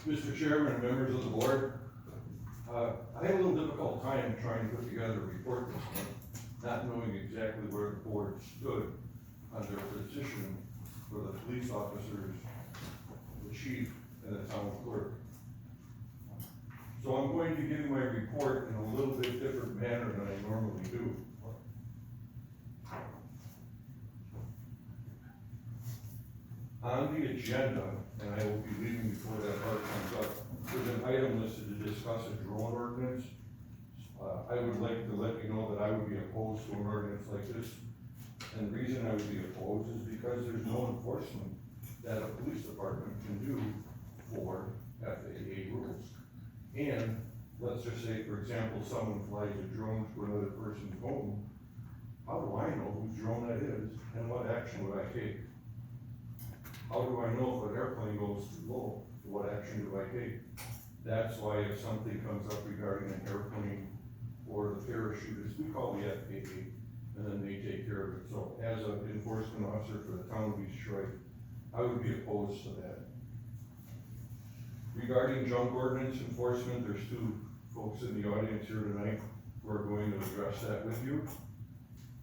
Mr. Chairman and members of the board, I had a little difficult time trying to put together a report this month, not knowing exactly where the board stood on their position for the police officers, the chief, and the town clerk. So I'm going to give you my report in a little bit different manner than I normally do. On the agenda, and I will be leaving before that part comes up, there's an item listed to discuss a drone ordinance. I would like to let you know that I would be opposed to an ordinance like this. And the reason I would be opposed is because there's no enforcement that a police department can do for FAA rules. And let's just say, for example, someone flies a drone to another person's home. How do I know whose drone that is and what action would I take? How do I know if an airplane goes too low? What action do I take? That's why if something comes up regarding an airplane or the parachutist, we call the FAA, and then they take care of it. So as an enforcement officer for the town of East Troy, I would be opposed to that. Regarding junk ordinance enforcement, there's two folks in the audience here tonight who are going to address that with you.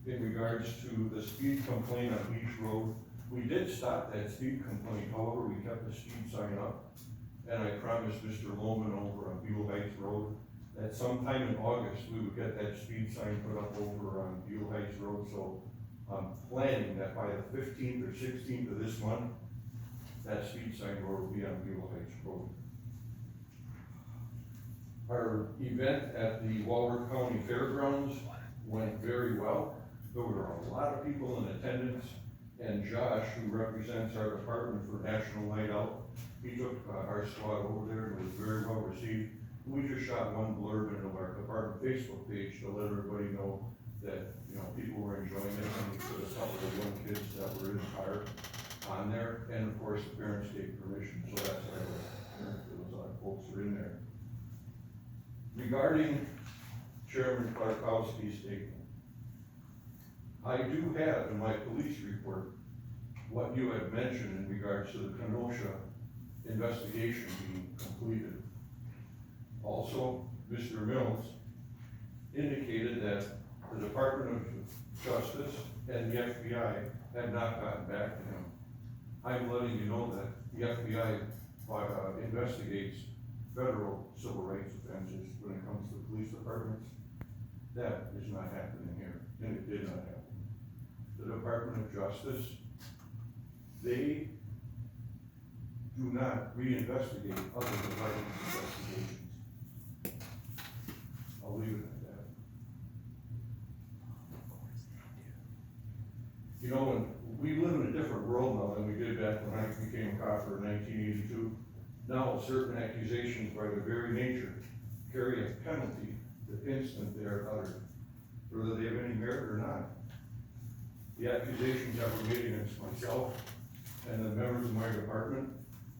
In regards to the speed complaint on Beach Road, we did stop that speed complaint, however, we kept the speed sign up. And I promised Mr. Lohman over on Buell Heights Road that sometime in August, we would get that speed sign put up over on Buell Heights Road. So I'm planning that by the 15th or 16th of this month, that speed sign will be on Buell Heights Road. Our event at the Walworth County Fairgrounds went very well. There were a lot of people in attendance, and Josh, who represents our department for National Night Out, he took our squad over there and was very well received. We just shot one blurb into our department Facebook page to let everybody know that, you know, people were enjoying it, and we put a couple of young kids that were in the car on there, and of course, the parents gave permission, so that's why those folks were in there. Regarding Chairman Klarkowski's statement, I do have in my police report what you had mentioned in regards to the Kenosha investigation being completed. Also, Mr. Mills indicated that the Department of Justice and the FBI had not gotten back to him. I'm letting you know that the FBI investigates federal civil rights offenses when it comes to police departments. That is not happening here, and it did not happen. The Department of Justice, they do not reinvestigate other departments' investigations. I'll leave it at that. You know, when we live in a different world now than we did back when I became a cop in 1982. Now, certain accusations by their very nature carry a penalty the instant they are uttered, whether they have any merit or not. The accusations that were made against myself and the members of my department,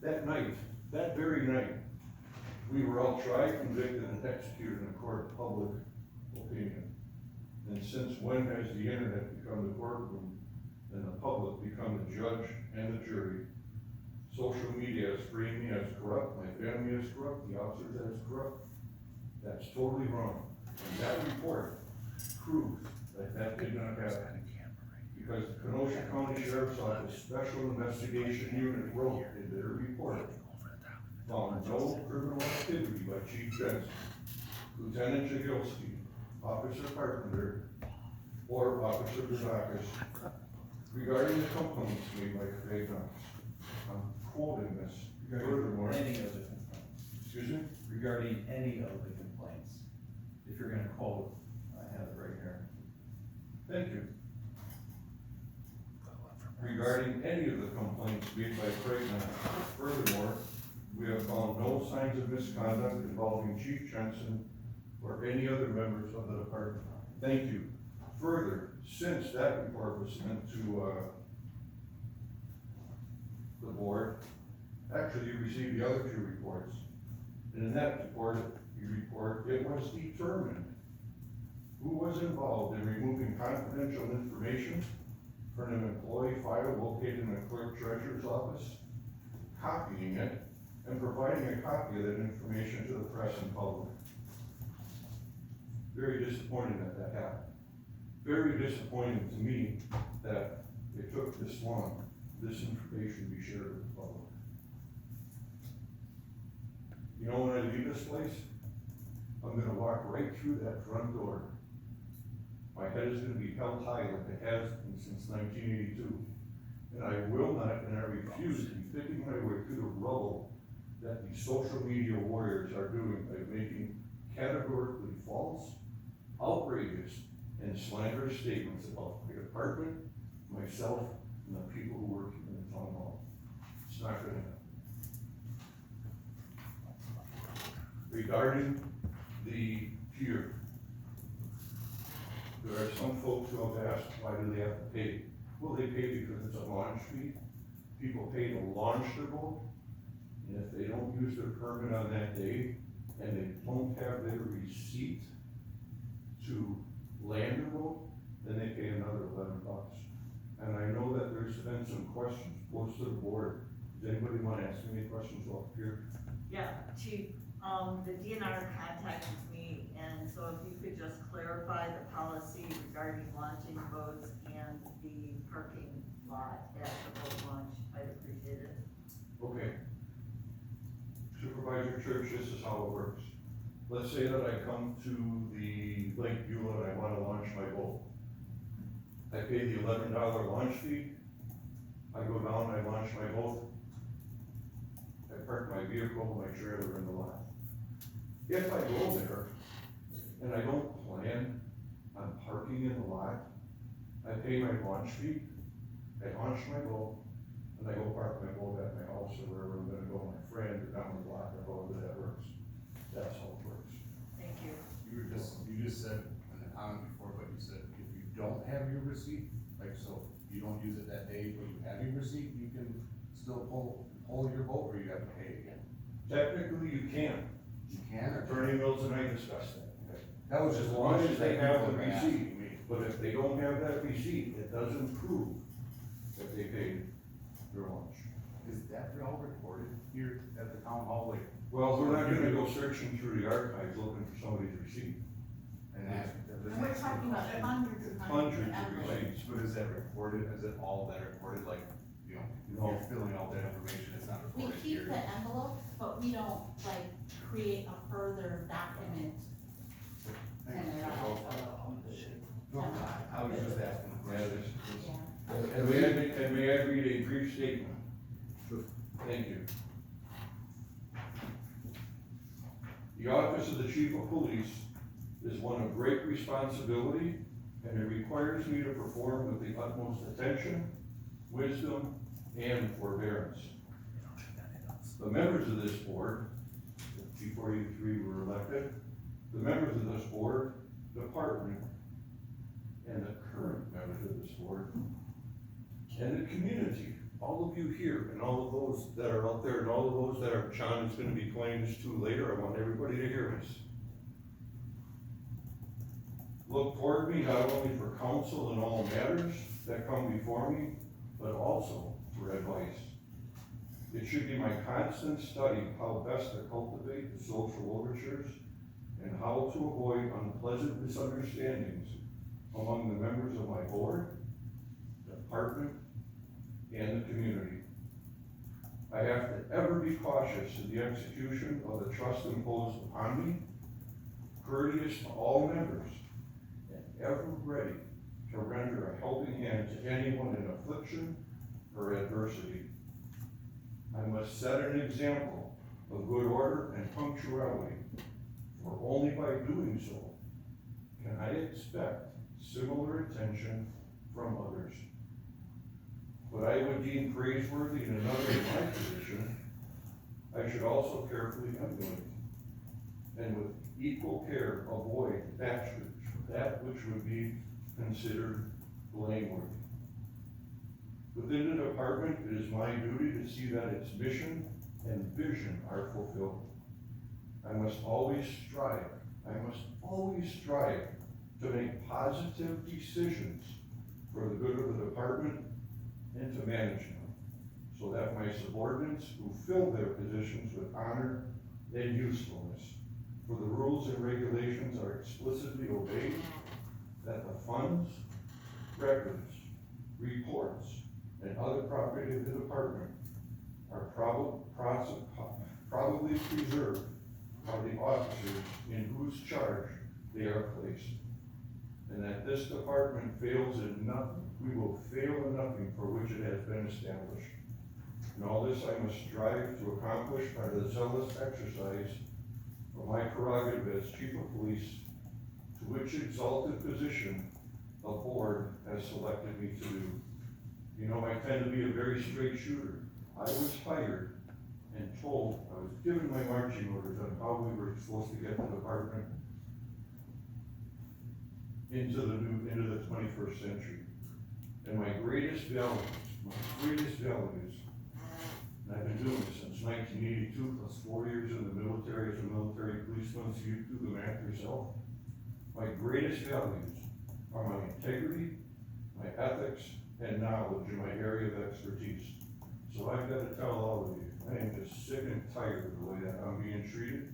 that night, that very night, we were all tried, convicted, and executed in a court of public opinion. And since when has the internet become the courtroom and the public become the judge and the jury? Social media has framed me as corrupt, my family is corrupt, the officers as corrupt. That's totally wrong. And that report proves that that did not happen. Because the Kenosha County Sheriff's Office Special Investigation Unit wrote in their report, found no criminal activity by Chief Jensen, Lieutenant Jagilski, Officer Carpenter, or Officer Brzakis regarding the complaints made by Craig Knox. I'm quoting this. Furthermore, Any of the complaints, excuse me? regarding any of the complaints, if you're gonna quote, I have it right here. Thank you. Regarding any of the complaints made by Craig Knox. Furthermore, we have found no signs of misconduct involving Chief Jensen or any other members of the department. Thank you. Further, since that report was sent to, the board, actually you received the other two reports. And in that report, it was determined who was involved in removing confidential information from an employee file located in the clerk treasurer's office, copying it, and providing a copy of that information to the press and public. Very disappointing that that happened. Very disappointing to me that it took this long, this information to be shared with the public. You know, when I leave this place, I'm gonna walk right through that front door. My head is gonna be held high like it has been since 1982. And I will not, and I refuse to be picking my way through the rubble that these social media warriors are doing by making categorically false, outrageous, and slanderous statements about my department, myself, and the people who work in the town hall. It's not gonna happen. Regarding the pier, there are some folks who have asked, why do they have to pay? Well, they pay because it's a launch fee. People pay to launch their boat, and if they don't use their permit on that day, and they don't have their receipt to land their boat, then they pay another $11. And I know that there's been some questions posed to the board. Does anybody want to ask me any questions off here? Yeah, Chief, the DNR contacted me, and so if you could just clarify the policy regarding launching boats and the parking lot at the boat launch, I'd appreciate it. Okay. Supervisor Church, this is how it works. Let's say that I come to the Lake Beulah and I wanna launch my boat. I pay the $11 launch fee. I go down, I launch my boat. I park my vehicle, my trailer in the lot. If I go there and I don't plan on parking in the lot, I pay my launch fee, I launch my boat, and I go park my boat at my house or wherever I'm gonna go, my friend, or down the block, or however that works. That's how it works. Thank you. You just said in the comment before, but you said if you don't have your receipt, like, so you don't use it that day, but you have your receipt, you can still pull your boat, or you have to pay again? Technically, you can. You can, or? Attorney Mills and I discussed that. That was As just long one as they have the people were receipt, asking me. but if they don't have that receipt, it doesn't prove that they paid their lunch. Is that all recorded here at the town hall, like? Well, we're not gonna go searching through the archives looking for somebody's receipt. And ask. And we're talking about hundreds and Hundreds of envelopes. receipts. But is that recorded, is it all that recorded, like, you know, if No. you're filling out that information, it's not We recorded keep here? the envelopes, but we don't like create a further document and it out. No, I was just asking. a Yeah, question. Yeah. And may I read a brief statement? Sure. Thank you. The office of the chief of police is one of great responsibility, and it requires me to perform with the utmost attention, wisdom, and forbearance. The members of this board, before you three were elected, the members of this board, department, and the current members of this board, and the community, all of you here, and all of those that are out there, and all of those that are, John is gonna be playing this to later, I want everybody to hear this. Look toward me not only for counsel in all matters that come before me, but also for advice. It should be my constant study how best to cultivate the social overtures and how to avoid unpleasant misunderstandings among the members of my board, department, and the community. I have to ever be cautious in the execution of the trust imposed upon me, courteous to all members, and ever ready to render a helping hand to anyone in affliction or adversity. I must set an example of good order and punctuality, for only by doing so can I expect similar attention from others. What I would deem praiseworthy in another in my position, I should also carefully emulate, and with equal care avoid that which would be considered blameworthy. Within the department, it is my duty to see that its mission and vision are fulfilled. I must always strive to make positive decisions for the good of the department and to manage them, so that my subordinates who fill their positions with honor and usefulness, for the rules and regulations are explicitly obeyed, that the funds, records, reports, and other property of the department are probably preserved by the officers in whose charge they are placed, and that this department fails in nothing, we will fail in nothing for which it has been established. And all this I must strive to accomplish by the zealous exercise of my prerogative as chief of police, to which exalted position the board has selected me to do. You know, I tend to be a very straight shooter. I was hired and told, I was given my marching orders on how we were supposed to get the department into the 21st century. And my greatest values, and I've been doing this since 1982, plus 4 years in the military as a military policeman, so you do the math yourself. My greatest values are my integrity, my ethics, and knowledge in my area of expertise. So I've got to tell all of you, I am just sick and tired of the way that I'm being treated,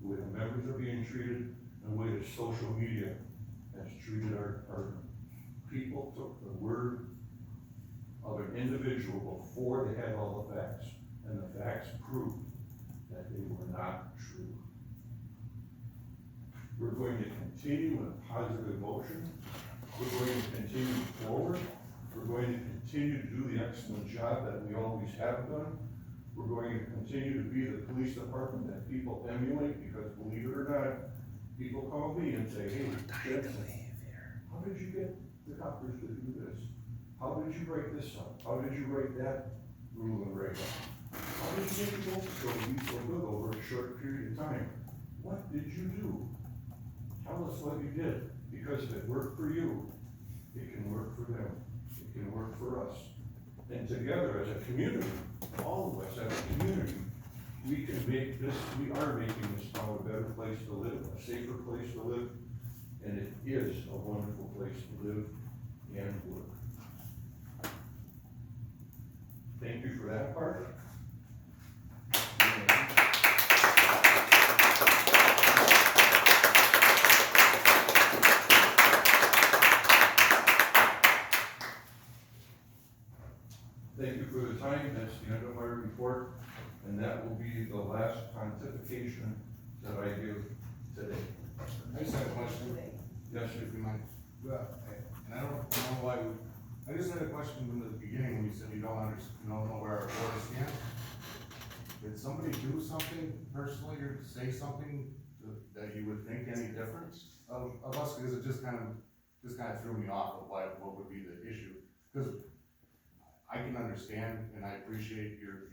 the way the members are being treated, and the way that social media has treated our people. Took the word of an individual before they had all the facts, and the facts proved that they were not true. We're going to continue in a positive motion. We're going to continue forward. We're going to continue to do the excellent job that we always have done. We're going to continue to be the police department that people emulate, because believe it or not, people call me and say, hey, Jensen, how did you get the coppers to do this? How did you write this up? How did you write that rule and reg up? How did you get the folks to be so good over a short period of time? What did you do? Tell us what you did, because if it worked for you, it can work for them. It can work for us. And together as a community, all of us as a community, we can make this, we are making this town a better place to live, a safer place to live, and it is a wonderful place to live and work. Thank you for that part. Thank you for the time. That's the end of my report, and that will be the last pontification that I give today. I just had a question. Yes, If you mind. And I don't know why, I just had a question from the beginning when you said you don't know where our board stands. Did somebody do something personally or say something that you would think any different of us? Because it just kind of threw me off of what would be the issue. Because I can understand and I appreciate you're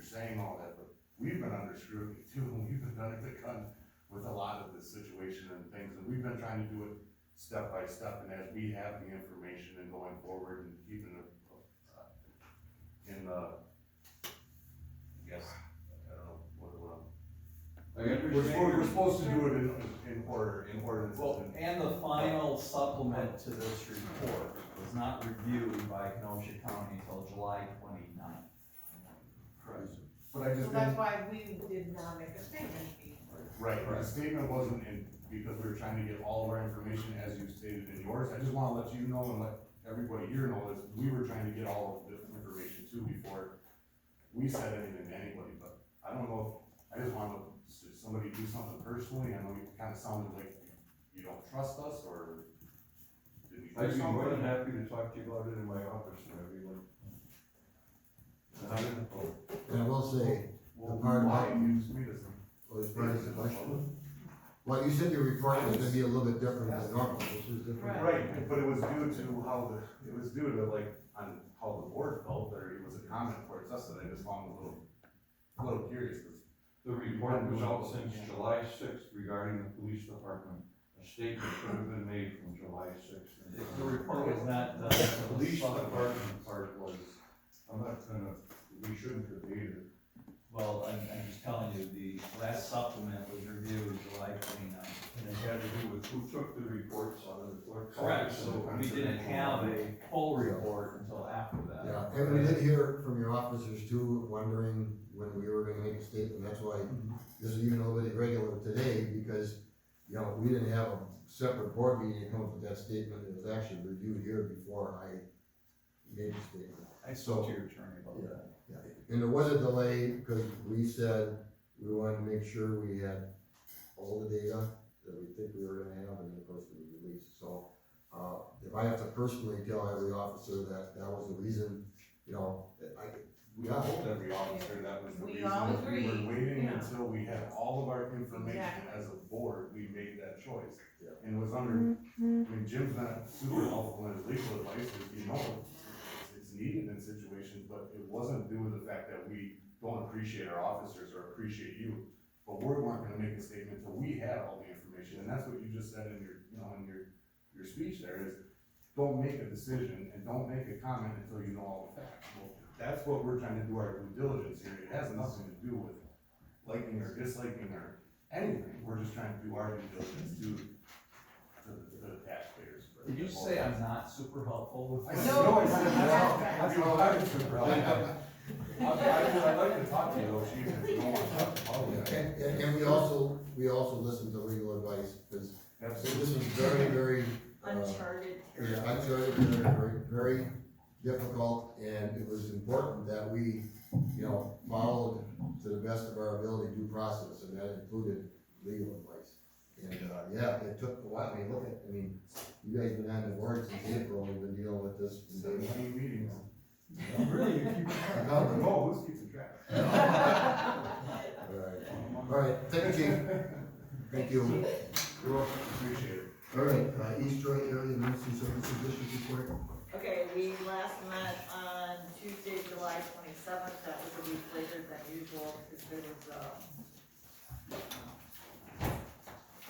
saying all that, but we've been under scrutiny too, and we've been under the gun with a lot of this situation and things, and we've been trying to do it step by step, and as we have the information and going forward and keeping it in the, I guess, I don't know, we're supposed to do it in ordinance. Well, and the final supplement to this report was not reviewed by Kenosha County until July 29th. Correct. But I just So that's didn't, why we did not make a statement. right, the statement wasn't in, because we were trying to get all of our information as you stated in yours. I just wanna let you know and let everybody here know that we were trying to get all of the information too before we said anything to anybody, but I don't know if, I just wanted somebody do something personally. I know you kinda sounded like you don't trust us, or did we do I'd be more than something? happy to talk to you about it in my office whenever you want. And I will say, Well, pardon why? me. You just made us. was part of the question. Well, you said your report was gonna be a little bit different than normal, this was different. Right, but it was due to it was due to like, on how the board felt, or it was a comment towards us that I just found a little curious, 'cause The report was out since July 6th regarding the police department. A statement should have been made from July 6th. The report was not done. The police department part was, we shouldn't debate it. Well, I'm just telling you, the last supplement was reviewed July 29th. And it had to do with who took the reports out of the clerk's Correct, office. so we didn't have a full report until after that. Yeah, and we did hear from your officers too, wondering when we were gonna make a statement, that's why this is even a little bit irregular today, because, you know, we didn't have a separate board meeting to come up with that statement, it was actually reviewed here before I made the statement. I spoke to your attorney about that. Yeah, and there was a delay, because we said we wanted to make sure we had all the data that we think we were gonna have, and then of course it was released, so. If I have to personally tell every officer that that was the reason, you know, We told every officer that was the We reason. all We were agreed, waiting yeah. until we had all of our information Exactly. as a board, we made that choice. Yeah. And it was under, I mean, Jim's not super helpful in his legal advice, as you know, it's needed in situations, but it wasn't due to the fact that we don't appreciate our officers or appreciate you. But we weren't gonna make a statement until we had all the information, and that's what you just said in your, you know, in your speech there is, don't make a decision and don't make a comment until you know all the facts. Well, that's what we're trying to do our due diligence here, it has nothing to do with liking or disliking or anything, we're just trying to do our due diligence to the taxpayers. Did you say I'm not super helpful I with? said, no, I said, that's what I'm super, I'd like to talk to you though, chief, if you don't want to talk to public. And we also listened to legal advice, because Absolutely. this was very, very, Uncharted yeah, territory. uncharted, very, very difficult, and it was important that we, you know, followed to the best of our ability due process, and that included legal advice. And, yeah, it took a while, I mean, you guys been on the board since April, we've been dealing with this. 17 meetings. Really, you keep I counted. Oh, who's keeping track? All right, thank you, chief. Thank you. You're welcome, appreciate it. All right, East Troy Area Emergency Services District report. Okay, we last met on Tuesday, July 27th, that was a week later than usual, because there was,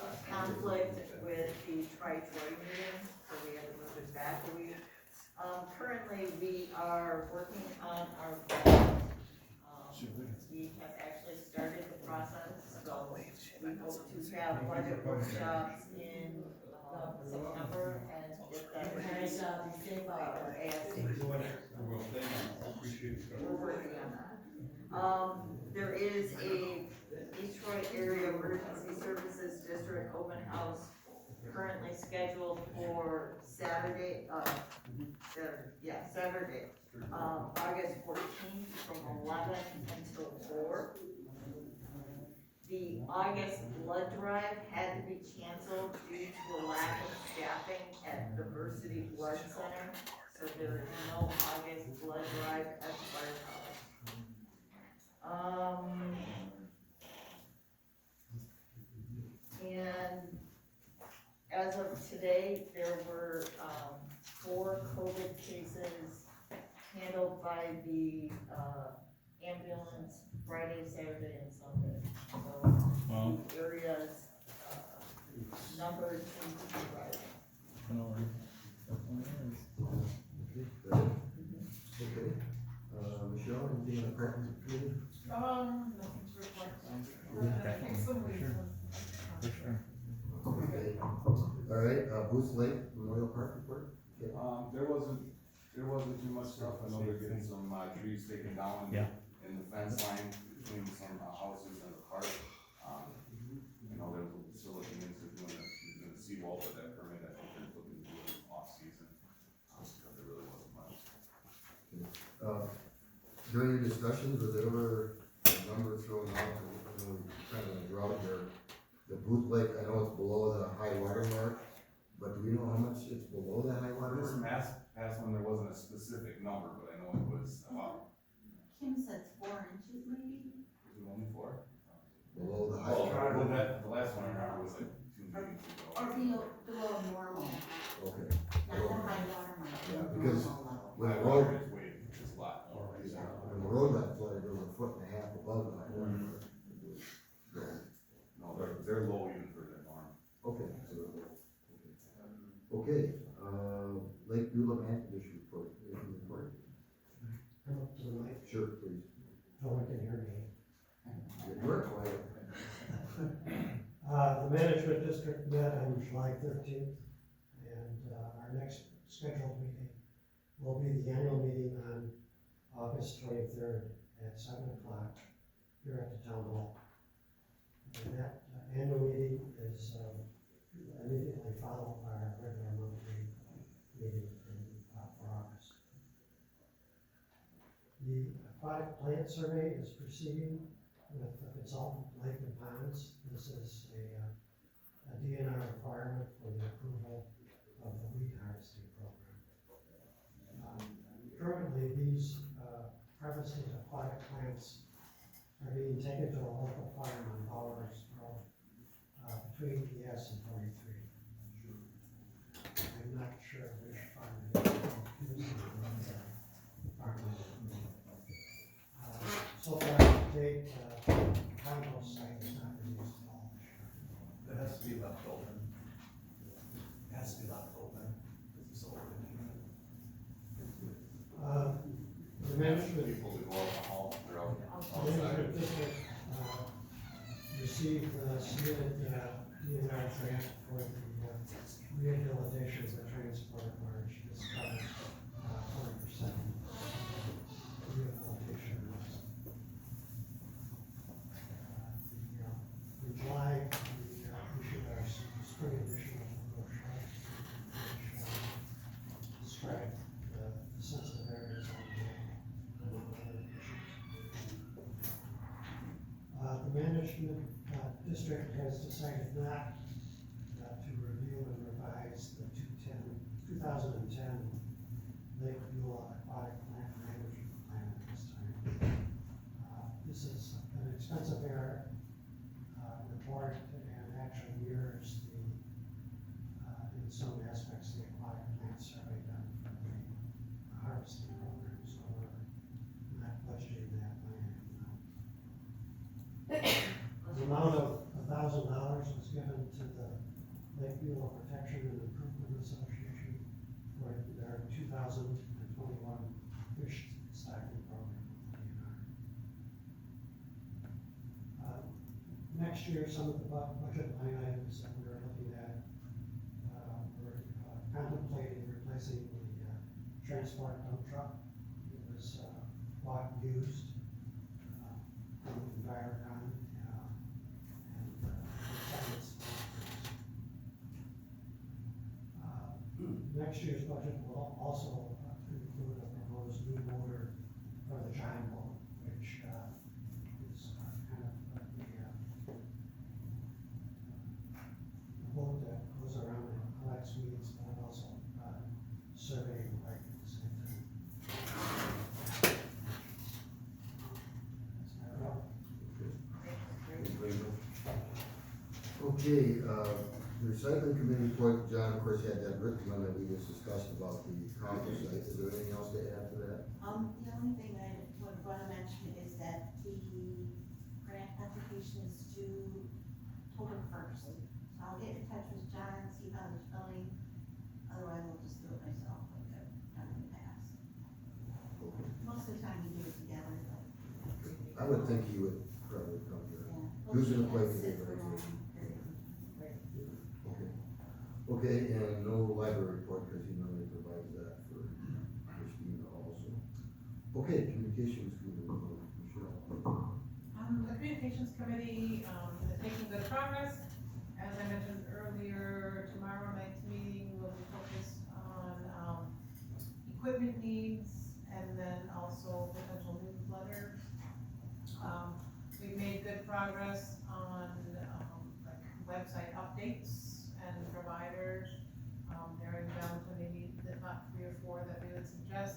a conflict with the Tri-Troy meeting, so we had to move it back a week. Currently, we are working on our budget. We have actually started the process, so we hope to have budget workshops in, September, and get that ready, ASAP. We're working on that. There is a Detroit Area Emergency Services District open house currently scheduled for Saturday, Saturday, August 14th from 11 until 4. The August blood drive had to be canceled due to a lack of staffing at Diversity Blood Center, so there is no August blood drive at the firehouse. And as of today, there were, 4 COVID cases handled by the, ambulance Friday, Saturday, and Sunday. So, the areas, numbered to be rising. Okay, Michelle, anything on the apartment committee? Nothing to report. Excellent week. Okay, all right, Booth Lake Memorial Park report? Okay. There wasn't too much stuff, I know they're getting some, trees taken down in the fence line between some, houses and the park. You know, they're still looking into doing a seawall with that permit, I think they're looking to do it off-season. There really wasn't much. During your discussions, was there ever a number thrown out, I know we're kind of in a drought here, the Booth Lake, I know it's below the high water mark, but do we know how much it's below the high water This mark? past one, there wasn't a specific number, but I know it was about, Kim said 4 inches maybe? was it only 4? Below the high Well, water mark? the last one I remember was like 2 meetings ago. Or below normal, Okay. not the high water mark, Yeah, the because- normal level. When My the road, water is way, it's a lot. when the road got flooded, there was a foot and a half above the high water mark. No, they're low even for their norm. Okay, so, okay, Lake Beulah Mansion District report, anything to report? Come up to the mic. Sure, please. No one can hear me. Go management district met on July 13th, and our next scheduled meeting will be the annual meeting on August 23rd at 7 o'clock here at the town hall. And that annual meeting is immediately followed by our regular monthly meeting for August. The aquatic plant survey is proceeding with the consultant Lake and Ponds. This is a DNR requirement for the approval of the weed harvesting program. Currently, these harvested aquatic plants are being taken to a local farm on Bowers Road, between PS and 43. I'm not sure which farm it is. So far, to date, compost site is not been used at all. It has to be left open. It has to be left open, because it's open. The management People to go out the hall, they're out management outside. district, received, submitted, DNR grant for the rehabilitation of the transport barge. This covers, 40% rehabilitation costs. In July, we issued our spring edition of the brochure, which described the sensitive areas on the other issues. The management district has decided not to review and revise the 2010 Lake Beulah Aquatic Plant Management Plan at this time. This is an expensive report and actually mirrors in some aspects, the aquatic plant survey done for the harvesting program, so we're not budgeting that line now. The amount of $1,000 was given to the Lake Beulah Protection and Improvement Association for their 2021 fish stocking program with DNR. Next year, some of the budget line items that we're looking at, we're contemplating replacing the transport dump truck. It was bought used from Envirocon, and next year's budget will also include a proposed new motor for the giant boat, which is kind of the boat that goes around and collects weeds, but also surveying the lake at the same time. That's my report. Thank you very much. Okay, the recycling committee report, John, of course, had that written one that we just discussed about the compost site. Is there anything else to add to that? The only thing I would wanna mention is that the grant application is due October 1st. So I'll get in touch with John, see how he's filling, otherwise I'll just do it myself like I've done in the past. Most of the time we do it together, but, I would think he would probably come here. yeah. Who's in the play Sit today, for right? long period. Okay. Okay, and no library report, because he normally provides that for Christina also. Okay, communications committee, Michelle. The communications committee, is making good progress. As I mentioned earlier, tomorrow night's meeting will be focused on, equipment needs and then also potential newsletters. We've made good progress on, like website updates and providers. Narrowing down to maybe the top 3 or 4 that we would suggest.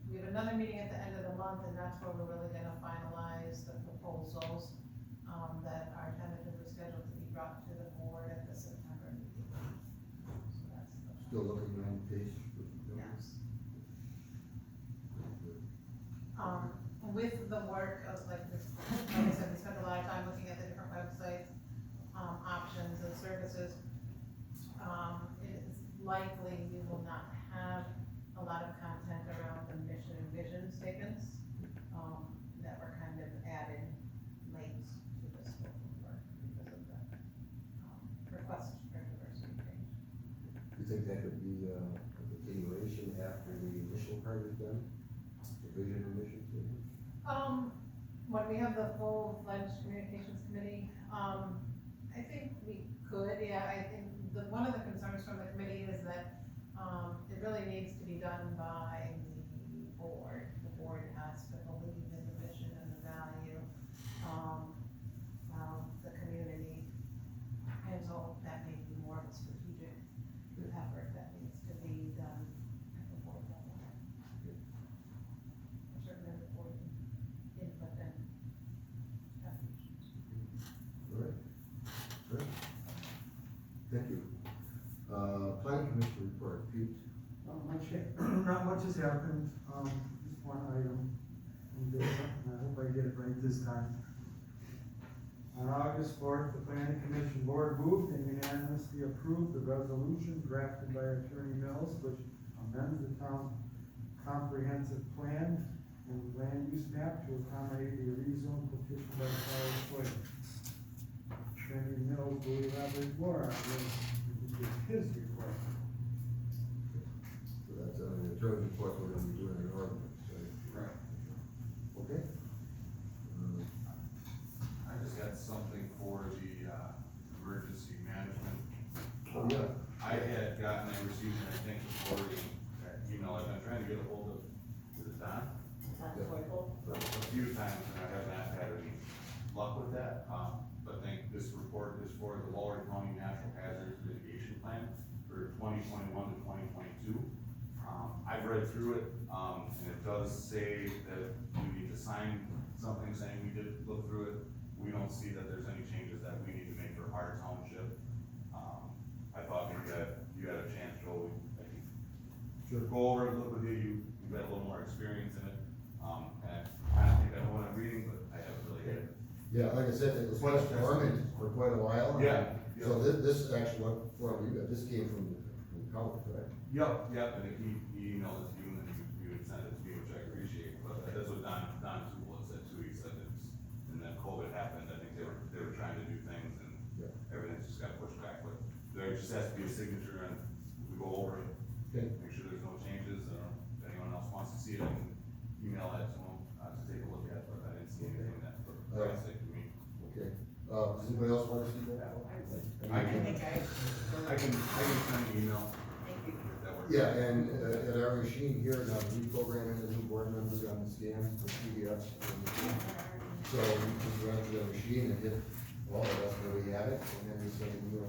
We have another meeting at the end of the month, and that's where we're really gonna finalize the proposals, that are tentatively scheduled to be brought to the board at the September meeting. So that's the. Still looking on pace. Yes. With the work of like this, like I said, we spent a lot of time looking at the different websites, options and services. It is likely we will not have a lot of content around the mission and vision statements, that were kind of added late think that could be a continuation after the initial part is done? The vision and mission statement? When we have the full-fledged communications committee, I think we could, yeah, I think one of the concerns from the committee is that, it really needs to be done by the board. The board has to believe in the mission and the value, of the community. And so that may be more of a strategic effort that needs to be done at the board level. Or certainly the board input and contributions. All right, great. Thank you. Planning commission report, Pete. Not much has happened, just one item, and I hope I get it right this time. On August 4th, the planning commission board moved and unanimously approved the resolution drafted by Attorney Mills, which amends the town comprehensive plan and land use map to accommodate the rezone petition by Charles Sawyer. Attorney Mills will elaborate more on this, his report. So that's, the attorney's report, we're gonna be doing an ordinance, right? Right. Okay. I just got something for the, emergency management. Oh, yeah. I had gotten, I received, I think, before that email, I've been trying to get a hold of, is it Don? A few times, and I have not had any luck with that, but I think this report is for the Waller County Natural Hazards Mitigation Plan for 2021 to 2022. I've read through it, and it does say that we need to sign something saying we did look through it. We don't see that there's any changes that we need to make for our township. I thought maybe you had a chance, Joel, I could go over it a little bit, you've got a little more experience in it. And I don't think I know what I'm reading, but I haven't really had it. Yeah, like I said, it was dormant for quite a while. Yeah. So this is actually what, form you got, this came from the county, correct? Yep, and he emailed it to you, and then you would send it to me, which I appreciate, but that's what Don Tootle said too, he said it's, and then COVID happened, I think they were trying to do things, and Yeah. everything's just got pushed back, but there just has to be a signature, and we go over it, Okay. make sure there's no changes, if anyone else wants to see it, I can email that to them, to take a look at, but I didn't see anything that looked drastic to me. Okay. Does anybody else want to see that? I can send an email, Thank you. if that works. Yeah, and at our machine here, now reprogramming the new board members on the scans for PDFs. So you can run to the machine and hit all of us where we have it, and then we send it to you